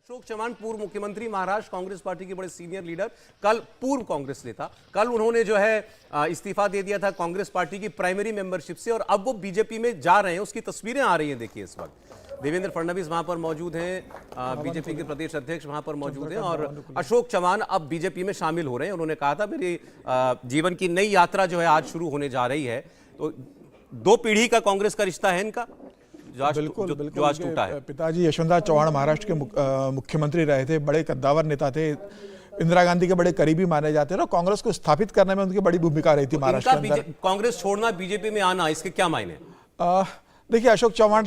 अशोक चव्हाण पूर्व मुख्यमंत्री महाराष्ट्र कांग्रेस पार्टी के बड़े सीनियर लीडर, कल पूर्व कांग्रेस नेता, कल उन्होंने जो है इस्तीफा दे दिया था कांग्रेस पार्टी की प्राइमरी मेंबरशिप से और अब वो बीजेपी में जा रहे हैं। उसकी तस्वीरें आ रही हैं, देखिए इस वक्त देवेंद्र फडणवीस वहां पर मौजूद हैं, बीजेपी के प्रदेश अध्यक्ष वहां पर मौजूद हैं और अशोक चव्हाण अब बीजेपी में शामिल हो रहे हैं। उन्होंने कहा था मेरी जीवन की नई यात्रा जो है आज शुरू होने जा रही है। तो दो पीढ़ी का कांग्रेस का रिश्ता है इनका बिल्कुल जो आज टूटा है। पिताजी यशवंतराव चव्हाण महाराष्ट्र के मुख्यमंत्री रहे थे, बड़े कद्दावर नेता थे, इंदिरा गांधी के बड़े करीबी माने जाते हैं और कांग्रेस को स्थापित करने में उनकी बड़ी भूमिका रही थी महाराष्ट्र के अंदर। कांग्रेस छोड़ना, बीजेपी में आना, इसके क्या मायने? देखिए, अशोक चव्हाण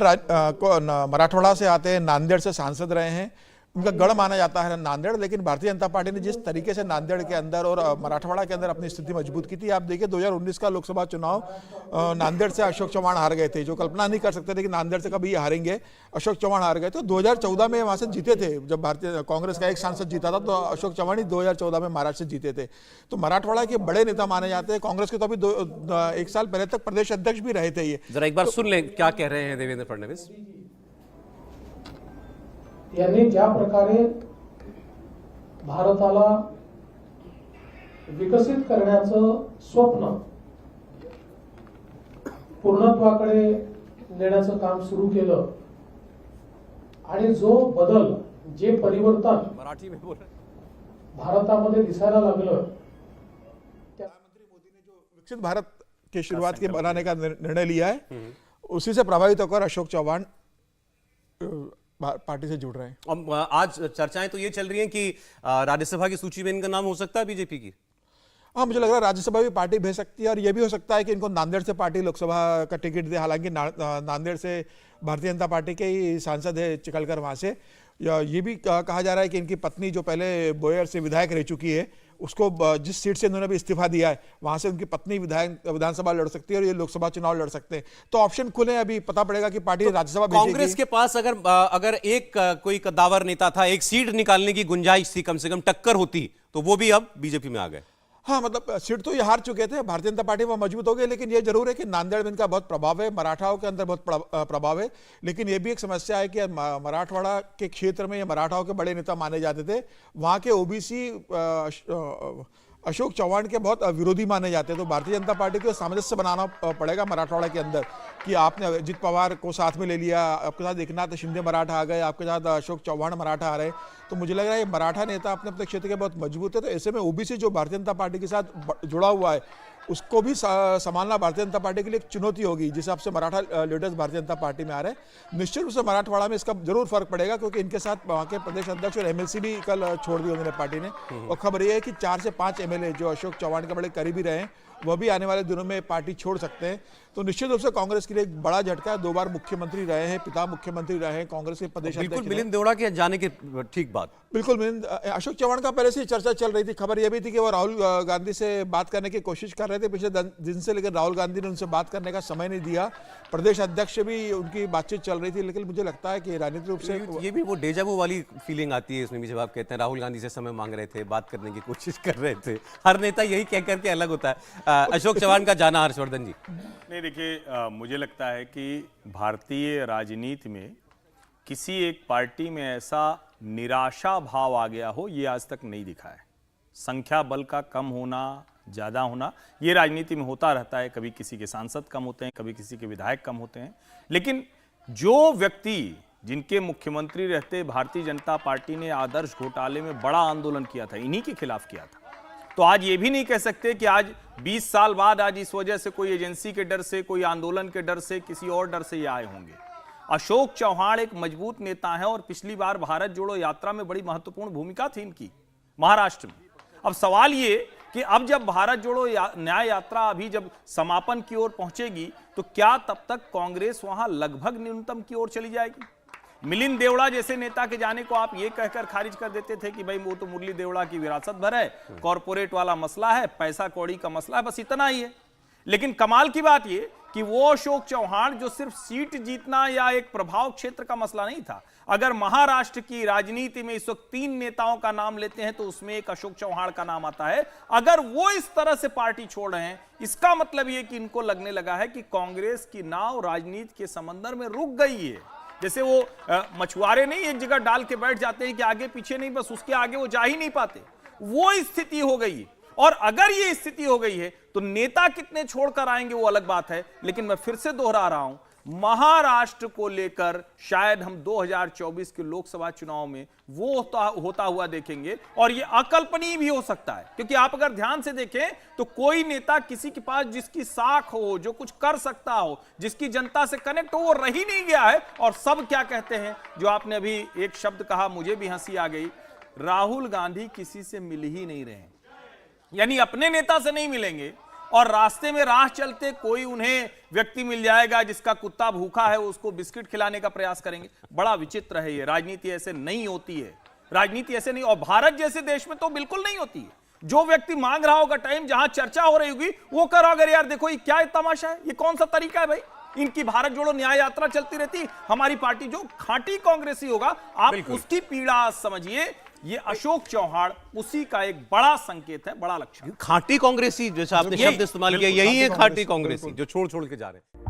मराठवाड़ा से आते हैं, नांदेड़ से सांसद रहे हैं, उनका गढ़ माना जाता है नांदेड़। लेकिन भारतीय जनता पार्टी ने जिस तरीके से नांदेड़ के अंदर और मराठवाड़ा के अंदर अपनी स्थिति मजबूत की थी, आप देखिए 2019 का लोकसभा चुनाव नांदेड़ से अशोक चव्हाण हार गए थे, जो कल्पना नहीं कर सकते थे कि नांदेड़ से कभी हारेंगे। अशोक चव्हाण हार गए थे। 2014 में वहां से जीते थे, जब भारतीय कांग्रेस का एक सांसद जीता था तो अशोक चव्हाण ही 2014 में महाराष्ट्र से जीते थे। तो मराठवाड़ा के बड़े नेता माने जाते हैं। कांग्रेस के तो अभी 1 साल पहले तक प्रदेश अध्यक्ष भी रहे थे। ये जरा एक बार सुन लें क्या कह रहे हैं देवेंद्र फडणवीस। यांनी ज्या प्रकारे भारताला विकसित करण्याचं स्वप्न पूर्णत्वाकडे नेण्याचं काम सुरू केलं आणि जो बदल, जे परिवर्तन मराठी में बोल भारतामध्ये दिसायला लागलं, प्रधानमंत्री मोदी ने जो विकसित भारत की शुरुआत के बनाने का निर्णय लिया है, उसी से प्रभावित होकर अशोक चव्हाण पार्टी से जुड़ रहे हैं। और आज चर्चाएं तो ये चल रही हैं कि राज्यसभा की सूची में इनका नाम हो सकता है बीजेपी की। हाँ, मुझे लग रहा है राज्यसभा भी पार्टी भेज सकती है और ये भी हो सकता है कि इनको नांदेड़ से पार्टी लोकसभा का टिकट दे। हालांकि नांदेड़ से भारतीय जनता पार्टी के ही सांसद है चिकलकर वहाँ से। ये भी कहा जा रहा है कि इनकी पत्नी जो पहले बोयर से विधायक रह चुकी है, उसको जिस सीट से इन्होंने भी इस्तीफा दिया है वहां से उनकी पत्नी विधानसभा लड़ सकती है और ये लोकसभा चुनाव लड़ सकते हैं। तो ऑप्शन खुले, अभी पता पड़ेगा कि पार्टी तो राज्यसभा कांग्रेस के पास अगर एक कोई कद्दावर नेता था, एक सीट निकालने की गुंजाइश थी, कम से कम टक्कर होती, तो वो भी अब बीजेपी में आ गए। हाँ, मतलब सीट तो ये हार चुके थे, भारतीय जनता पार्टी में मजबूत हो गई। लेकिन ये जरूर है कि नांदेड़ में इनका बहुत प्रभाव है, मराठाओं के अंदर बहुत प्रभाव है। लेकिन ये भी एक समस्या है कि मराठवाड़ा के क्षेत्र में ये मराठाओं के बड़े नेता माने जाते थे, वहाँ के ओबीसी अशोक चव्हाण के बहुत विरोधी माने जाते हैं। तो भारतीय जनता पार्टी को सामंजस्य बनाना पड़ेगा मराठवाड़ा के अंदर कि आपने अजित पवार को साथ में ले लिया, आपके साथ एकनाथ शिंदे मराठा आ गए, आपके साथ अशोक चव्हाण मराठा आ रहे। तो मुझे लग रहा है ये मराठा नेता अपने अपने क्षेत्र के बहुत मजबूत है। तो ऐसे में ओबीसी जो भारतीय जनता पार्टी के साथ जुड़ा हुआ है, उसको भी संभालना भारतीय जनता पार्टी के लिए एक चुनौती होगी। जिस हिसाब से मराठा लीडर्स भारतीय जनता पार्टी में आ रहे हैं, निश्चित रूप से मराठवाड़ा में इसका जरूर फर्क पड़ेगा, क्योंकि इनके साथ वहाँ के प्रदेश अध्यक्ष और एमएलसी भी कल छोड़ दी उन्होंने पार्टी ने। और खबर यह है कि 4 से 5 एमएलए जो अशोक चव्हाण के बड़े करीबी रहे हैं, वह भी आने वाले दिनों में पार्टी छोड़ सकते हैं। तो निश्चित रूप से कांग्रेस के लिए एक बड़ा झटका है। 2 बार मुख्यमंत्री रहे हैं, पिता मुख्यमंत्री रहे हैं, कांग्रेस के प्रदेश अध्यक्ष। मिलिंद देवड़ा के जाने के ठीक बात, बिल्कुल मिलिंद, अशोक चव्हाण का पहले से ही चर्चा चल रही थी। खबर यह भी थी कि वो राहुल गांधी से बात करने की कोशिश कर रहे थे पिछले दिन से, लेकिन राहुल गांधी ने उनसे बात करने का समय नहीं दिया। प्रदेश अध्यक्ष से भी उनकी बातचीत चल रही थी। लेकिन मुझे लगता है कि राजनीतिक रूप से ये भी वो डेजावू वाली फीलिंग आती है इसमें भी, जब आप कहते हैं राहुल गांधी से समय मांग रहे थे, बात करने की कोशिश कर रहे थे। हर नेता यही कह करके अलग होता है। अशोक चव्हाण का जाना, हर्षवर्धन जी। नहीं, देखिए, मुझे लगता है कि भारतीय राजनीति में किसी एक पार्टी में ऐसा निराशा भाव आ गया हो, ये आज तक नहीं दिखा है। संख्या बल का कम होना, ज़्यादा होना, ये राजनीति में होता रहता है। कभी किसी के सांसद कम होते हैं, कभी किसी के विधायक कम होते हैं। लेकिन जो व्यक्ति जिनके मुख्यमंत्री रहते भारतीय जनता पार्टी ने आदर्श घोटाले में बड़ा आंदोलन किया था, इन्हीं के खिलाफ किया था, तो आज ये भी नहीं कह सकते कि आज 20 साल बाद आज इस वजह से कोई एजेंसी के डर से, कोई आंदोलन के डर से, किसी और डर से ये आए होंगे। अशोक चव्हाण एक मजबूत नेता है और पिछली बार भारत जोड़ो यात्रा में बड़ी महत्वपूर्ण भूमिका थी इनकी महाराष्ट्र में। अब सवाल ये कि अब जब भारत जोड़ो न्याय यात्रा अभी जब समापन की ओर पहुंचेगी, तो क्या तब तक कांग्रेस वहां लगभग न्यूनतम की ओर चली जाएगी? मिलिंद देवड़ा जैसे नेता के जाने को आप ये कहकर खारिज कर देते थे कि भाई वो तो मुरली देवड़ा की विरासत भर है, कॉर्पोरेट वाला मसला है, पैसा कौड़ी का मसला है, बस इतना ही है। लेकिन कमाल की बात ये कि वो अशोक चव्हाण जो सिर्फ सीट जीतना या एक प्रभाव क्षेत्र का मसला नहीं था। अगर महाराष्ट्र की राजनीति में इस वक्त 3 नेताओं का नाम लेते हैं तो उसमें एक अशोक चव्हाण का नाम आता है। अगर वो इस तरह से पार्टी छोड़ रहे हैं, इसका मतलब ये कि इनको लगने लगा है कि कांग्रेस की नाव राजनीति के समंदर में रुक गई है। जैसे वो मछुआरे नहीं एक जगह डाल के बैठ जाते हैं कि आगे पीछे नहीं, बस उसके आगे वो जा ही नहीं पाते, वो स्थिति हो गई है। और अगर ये स्थिति हो गई है तो नेता कितने छोड़कर आएंगे वो अलग बात है। लेकिन मैं फिर से दोहरा रहा हूं, महाराष्ट्र को लेकर शायद हम 2024 के लोकसभा चुनाव में वो होता हुआ देखेंगे, और ये अकल्पनीय भी हो सकता है। क्योंकि आप अगर ध्यान से देखें तो कोई नेता किसी के पास जिसकी साख हो, जो कुछ कर सकता हो, जिसकी जनता से कनेक्ट हो, वो रह ही नहीं गया है। और सब क्या कहते हैं, जो आपने अभी एक शब्द कहा, मुझे भी हंसी आ गई, राहुल गांधी किसी से मिल ही नहीं रहे, यानी अपने नेता से नहीं मिलेंगे, और रास्ते में राह चलते कोई उन्हें व्यक्ति मिल जाएगा जिसका कुत्ता भूखा है, उसको बिस्किट खिलाने का प्रयास करेंगे। बड़ा विचित्र है ये, राजनीति ऐसे नहीं होती है, राजनीति ऐसे नहीं, और भारत जैसे देश में तो बिल्कुल नहीं होती है। जो व्यक्ति मांग रहा होगा टाइम, जहां चर्चा हो रही होगी, वो करो अगर यार देखो ये क्या तमाशा है, ये कौन सा तरीका है भाई। इनकी भारत जोड़ो न्याय यात्रा चलती रहती, हमारी पार्टी जो खांटी कांग्रेसी होगा, आप उसकी पीड़ा समझिए। ये अशोक चौहान उसी का एक बड़ा संकेत है, बड़ा लक्षण। खांटी कांग्रेसी जैसा आपने शब्द इस्तेमाल किया, यही है खांटी कांग्रेसी जो छोड़ छोड़ के जा रहे हैं।